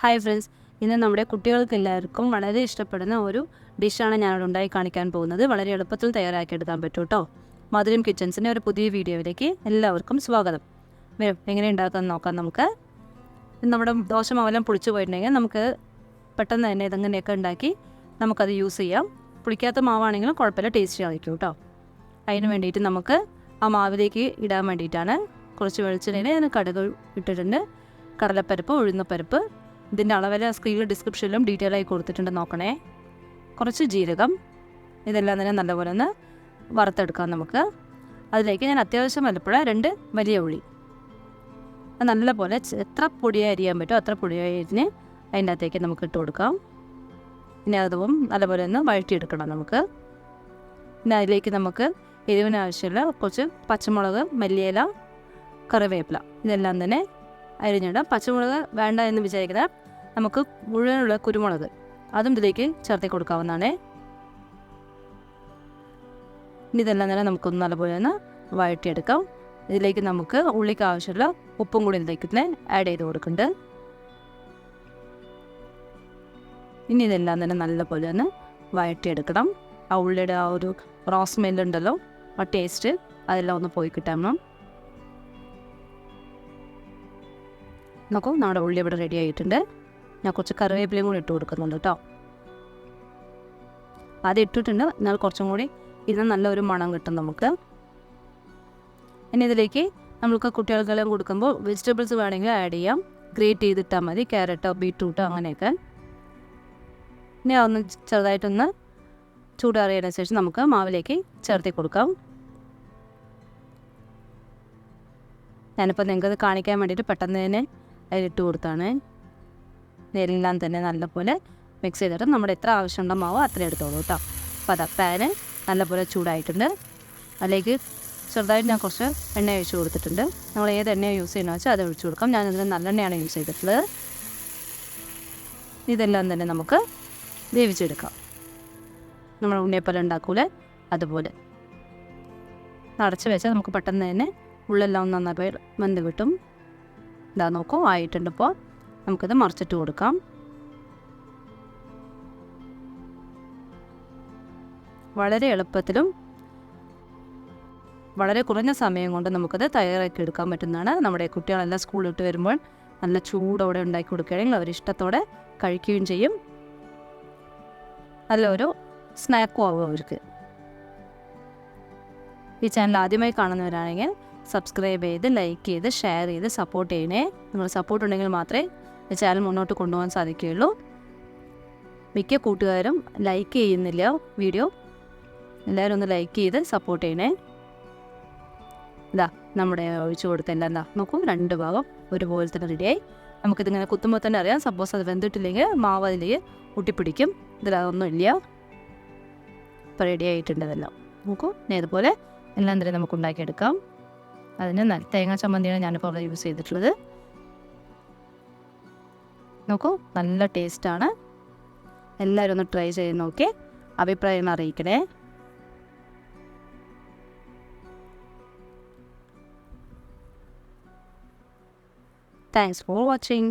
Hi friends, ഇന്ന് നമ്മുടെ കുട്ടികൾക്ക് എല്ലാവർക്കും വളരെ ഇഷ്ടപ്പെടുന്ന ഒരു ഡിഷാണ് ഞാനിവിടെ ഉണ്ടാക്കി കാണിക്കാൻ പോകുന്നത്. വളരെ എളുപ്പത്തിൽ തയ്യാറാക്കിയെടുക്കാൻ പറ്റും കേട്ടോ. മധുരം കിച്ചൻസിൻ്റെ ഒരു പുതിയ വീഡിയോയിലേക്ക് എല്ലാവർക്കും സ്വാഗതം. എങ്ങനെ ഉണ്ടാക്കാമെന്ന് നോക്കാം നമുക്ക്. നമ്മുടെ ദോശമാവെല്ലാം പുളിച്ചു പോയിട്ടുണ്ടെങ്കിൽ നമുക്ക് പെട്ടെന്ന് തന്നെ ഇതെങ്ങനെയൊക്കെ ഉണ്ടാക്കി നമുക്കത് യൂസ് ചെയ്യാം. പുളിക്കാത്ത മാവാണെങ്കിലും കുഴപ്പമില്ല, ടേസ്റ്റി ആയിരിക്കും കേട്ടോ. അതിന് വേണ്ടിയിട്ട് നമുക്ക് ആ മാവിലേക്ക് ഇടാൻ വേണ്ടിയിട്ടാണ് കുറച്ച് വെളിച്ചെണ്ണയിൽ ഞാൻ കടുക് ഇട്ടിട്ടുണ്ട്, കടലപ്പരിപ്പ്, ഉഴുന്നപ്പരിപ്പ്. ഇതിൻ്റെ അളവെല്ലാം സ്ക്രീനിൽ ഡിസ്ക്രിപ്ഷനിലും ഡീറ്റെയിൽ ആയി കൊടുത്തിട്ടുണ്ട്, നോക്കണേ. കുറച്ച് ജീരകം, ഇതെല്ലാം തന്നെ നല്ലപോലെ ഒന്ന് വറുത്തെടുക്കാം നമുക്ക്. അതിലേക്ക് ഞാൻ അത്യാവശ്യം വലുപ്പമുള്ള 2 വലിയ ഉള്ളി അത് നല്ലപോലെ എത്ര പൊടിയായി അരിയാൻ പറ്റുമോ അത്ര പൊടിയായി അരിഞ്ഞ് അതിൻ്റെ അകത്തേക്ക് നമുക്ക് ഇട്ട് കൊടുക്കാം. ഇനി അതും നല്ലപോലെ ഒന്ന് വഴറ്റിയെടുക്കണം നമുക്ക്. പിന്നെ അതിലേക്ക് നമുക്ക് എരിവിന് ആവശ്യമുള്ള കുറച്ച് പച്ചമുളക്, മല്ലിയില, കറിവേപ്പില ഇതെല്ലാം തന്നെ അരിഞ്ഞിടാം. പച്ചമുളക് വേണ്ട എന്ന് വിചാരിക്കുന്നത് നമുക്ക് മുഴുവനുള്ള കുരുമുളക് അതും ഇതിലേക്ക് ചേർത്ത് കൊടുക്കാവുന്നതാണ്. ഇനി ഇതെല്ലാം തന്നെ നമുക്കൊന്ന് നല്ലപോലെ ഒന്ന് വഴറ്റിയെടുക്കാം. ഇതിലേക്ക് നമുക്ക് ഉള്ളിക്ക് ആവശ്യമുള്ള ഉപ്പും കൂടി ഇതിലേക്ക് തന്നെ ആഡ് ചെയ്ത് കൊടുക്കുന്നുണ്ട്. ഇനി ഇതെല്ലാം തന്നെ നല്ലപോലെ ഒന്ന് വഴറ്റിയെടുക്കണം. ആ ഉള്ളിയുടെ ആ ഒരു റോസ് സ്മെല്ലുണ്ടല്ലോ, ആ ടേസ്റ്റ് അതെല്ലാം ഒന്ന് പോയി കിട്ടണം. നോക്കൂ, നമ്മുടെ ഉള്ളി ഇവിടെ റെഡി ആയിട്ടുണ്ട്. ഞാൻ കുറച്ച് കറിവേപ്പിലയും കൂടി ഇട്ട് കൊടുക്കുന്നുണ്ട് കേട്ടോ. അത് ഇട്ടിട്ടുണ്ട്, എന്നാൽ കുറച്ചും കൂടി ഇതിന് നല്ലൊരു മണം കിട്ടും നമുക്ക്. ഇനി ഇതിലേക്ക് നമുക്ക് കുട്ടികൾക്കെല്ലാം കൊടുക്കുമ്പോൾ വെജിറ്റബിൾസ് വേണമെങ്കിൽ ആഡ് ചെയ്യാം. ഗ്രേറ്റ് ചെയ്തിട്ടാൽ മതി, ക്യാരറ്റോ ബീട്രൂട്ടോ അങ്ങനെയൊക്കെ. ഇനി അതൊന്ന് ചെറുതായിട്ടൊന്ന് ചൂടാറിയതിനു ശേഷം നമുക്ക് മാവിലേക്ക് ചേർത്തി കൊടുക്കാം. ഞാനിപ്പോൾ നിങ്ങൾക്കത് കാണിക്കാൻ വേണ്ടിയിട്ട് പെട്ടെന്ന് തന്നെ അതിലിട്ട് കൊടുത്താണ്. എല്ലാം തന്നെ നല്ലപോലെ മിക്സ് ചെയ്തിട്ട് നമ്മുടെ എത്ര ആവശ്യമുണ്ടോ മാവ് അത്രയും എടുത്തോളൂ കേട്ടോ. അപ്പോൾ അതാ പാന് നല്ലപോലെ ചൂടായിട്ടുണ്ട്. അതിലേക്ക് ചെറുതായിട്ട് ഞാൻ കുറച്ച് എണ്ണ ഒഴിച്ച് കൊടുത്തിട്ടുണ്ട്. നമ്മൾ ഏത് എണ്ണയാണ് യൂസ് ചെയ്യുന്നത് വെച്ചാൽ അത് ഒഴിച്ച് കൊടുക്കാം. ഞാനിതിന് നല്ലെണ്ണയാണ് യൂസ് ചെയ്തിട്ടുള്ളത്. ഇതെല്ലാം തന്നെ നമുക്ക് വേവിച്ചെടുക്കാം. നമ്മൾ ഉണ്ണിയപ്പം ഉണ്ടാക്കൂലേ അതുപോലെ അടച്ച് വെച്ചാൽ നമുക്ക് പെട്ടെന്ന് തന്നെ ഉള്ളെല്ലാം നന്നായി വെന്ത് കിട്ടും. ഇതാ നോക്കൂ, ആയിട്ടുണ്ട്. ഇപ്പോൾ നമുക്കിത് മറിച്ചിട്ട് കൊടുക്കാം. വളരെ എളുപ്പത്തിലും വളരെ കുറഞ്ഞ സമയം കൊണ്ട് നമുക്കത് തയ്യാറാക്കി എടുക്കാൻ പറ്റുന്നതാണ്. നമ്മുടെ കുട്ടികളെല്ലാം സ്കൂളിൽ വിട്ട് വരുമ്പോൾ നല്ല ചൂടോടെ ഉണ്ടാക്കി കൊടുക്കുകയാണെങ്കിൽ അവർ ഇഷ്ടത്തോടെ കഴിക്കുകയും ചെയ്യും. നല്ലൊരു സ്നാക്കും ആവും അവർക്ക്. ഈ ചാനൽ ആദ്യമായി കാണുന്നവരാണെങ്കിൽ സബ്സ്ക്രൈബ് ചെയ്ത്, ലൈക്ക് ചെയ്ത്, ഷെയർ ചെയ്ത് സപ്പോർട്ട് ചെയ്യണേ. നിങ്ങൾ സപ്പോർട്ട് ഉണ്ടെങ്കിൽ മാത്രമേ ഈ ചാനൽ മുന്നോട്ട് കൊണ്ടുപോകാൻ സാധിക്കുകയുള്ളൂ. മിക്ക കൂട്ടുകാരും ലൈക്ക് ചെയ്യുന്നില്ല വീഡിയോ. എല്ലാവരും ഒന്ന് ലൈക്ക് ചെയ്ത് സപ്പോർട്ട് ചെയ്യണേ. ഇതാ നമ്മുടെ ഒഴിച്ച് കൊടുത്തെല്ലാം എന്താ നോക്കൂ, 2 ഭാഗം ഒരുപോലെ തന്നെ റെഡിയായി. നമുക്കിതിങ്ങനെ കുത്തുമ്പോൾ തന്നെ അറിയാം. സപ്പോസ് അത് വെന്തിട്ടില്ലെങ്കിൽ മാവ് അതിലേക്ക് ഒട്ടിപ്പിടിക്കും. ഇതിലതൊന്നും ഇല്ല. ഇപ്പോൾ റെഡി ആയിട്ടുണ്ട് ഇതെല്ലാം. നോക്കൂ, ഇതുപോലെ എല്ലാം തന്നെ നമുക്ക് ഉണ്ടാക്കിയെടുക്കാം. അതിന് തേങ്ങാ ചമ്മന്തിയാണ് ഞാനിപ്പോൾ യൂസ് ചെയ്തിട്ടുള്ളത്. നോക്കൂ, നല്ല ടേസ്റ്റാണ്. എല്ലാവരും ഒന്ന് ട്രൈ ചെയ്ത് നോക്കി അഭിപ്രായം അറിയിക്കണേ. Thanks for watching.